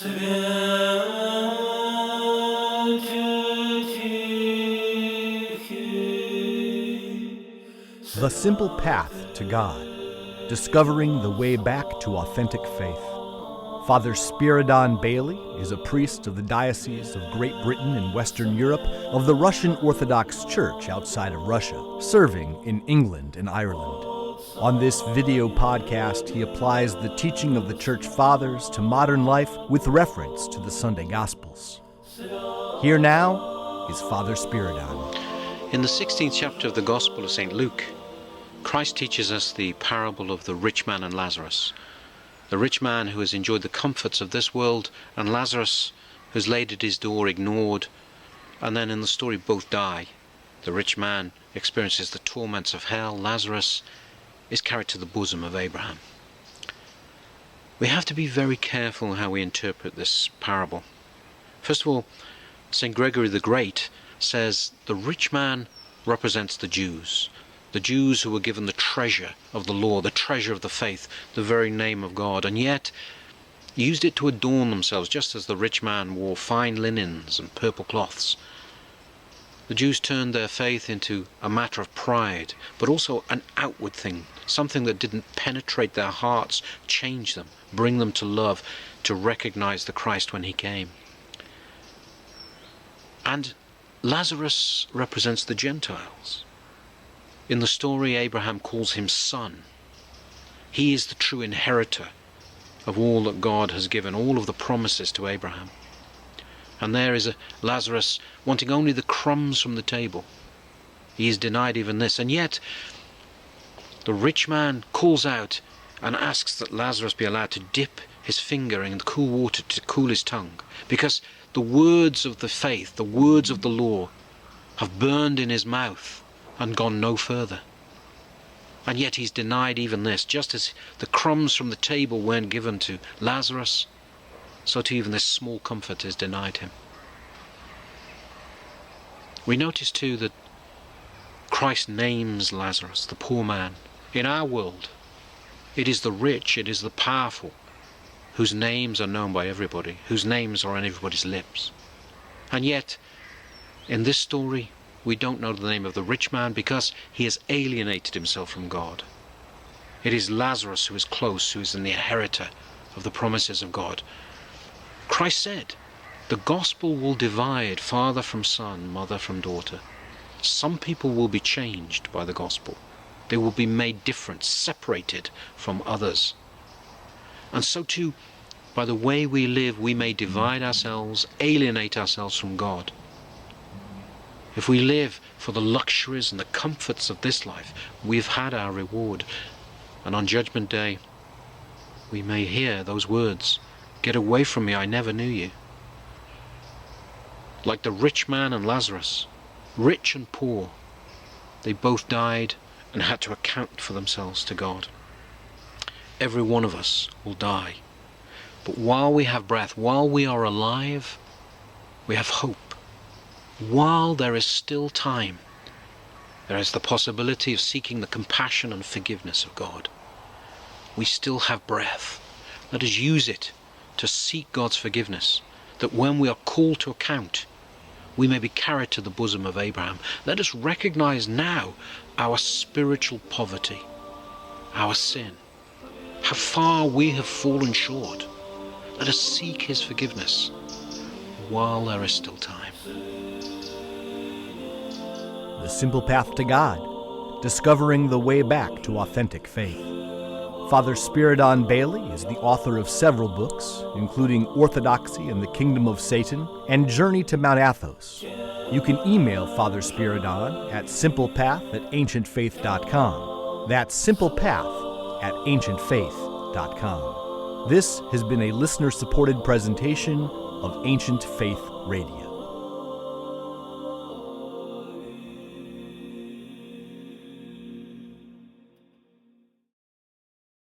The Simple Path to God, discovering the way back to authentic faith. Father Spiridon Bailey is a priest of the Diocese of Great Britain and Western Europe of the Russian Orthodox Church outside of Russia, serving in England and Ireland. On this video podcast, he applies the teaching of the Church Fathers to modern life with reference to the Sunday Gospels. Here now is Father Spiridon. In the 16th chapter of the Gospel of St. Luke, Christ teaches us the parable of the rich man and Lazarus. The rich man who has enjoyed the comforts of this world, and Lazarus who's laid at his door ignored, and then in the story both die. The rich man experiences the torments of hell. Lazarus is carried to the bosom of Abraham. We have to be very careful how we interpret this parable. First of all, St. Gregory the Great says the rich man represents the Jews who were given the treasure of the law, the treasure of the faith, the very name of God, and yet used it to adorn themselves, just as the rich man wore fine linens and purple cloths. The Jews turned their faith into a matter of pride, but also an outward thing, something that didn't penetrate their hearts, change them, bring them to love, to recognize the Christ when he came. And Lazarus represents the Gentiles. In the story, Abraham calls him son. He is the true inheritor of all that God has given, all of the promises to Abraham. And there is a Lazarus wanting only the crumbs from the table. He is denied even this, and yet the rich man calls out and asks that Lazarus be allowed to dip his finger in the cool water to cool his tongue, because the words of the faith, the words of the law, have burned in his mouth and gone no further. And yet he's denied even this. Just as the crumbs from the table weren't given to Lazarus, so too even this small comfort is denied him. We notice too that Christ names Lazarus, the poor man. In our world, it is the rich, it is the powerful, whose names are known by everybody, whose names are on everybody's lips. And yet, in this story, we don't know the name of the rich man because he has alienated himself from God. It is Lazarus who is close, who is the inheritor of the promises of God. Christ said, the gospel will divide father from son, mother from daughter. Some people will be changed by the gospel. They will be made different, separated from others. And so too, by the way we live, we may divide ourselves, alienate ourselves from God. If we live for the luxuries and the comforts of this life, we've had our reward. And on Judgment Day, we may hear those words, "Get away from me, I never knew you." Like the rich man and Lazarus, rich and poor, they both died and had to account for themselves to God. Every one of us will die. But while we have breath, while we are alive, we have hope. While there is still time, there is the possibility of seeking the compassion and forgiveness of God. We still have breath. Let us use it to seek God's forgiveness, that when we are called to account, we may be carried to the bosom of Abraham. Let us recognize now our spiritual poverty, our sin, how far we have fallen short. Let us seek his forgiveness while there is still time. The Simple Path to God, discovering the way back to authentic faith. Father Spiridon Bailey is the author of several books, including Orthodoxy and the Kingdom of Satan and Journey to Mount Athos. You can email Father Spiridon at simplepath@ancientfaith.com. That's simplepath@ancientfaith.com. This has been a listener-supported presentation of Ancient Faith Radio.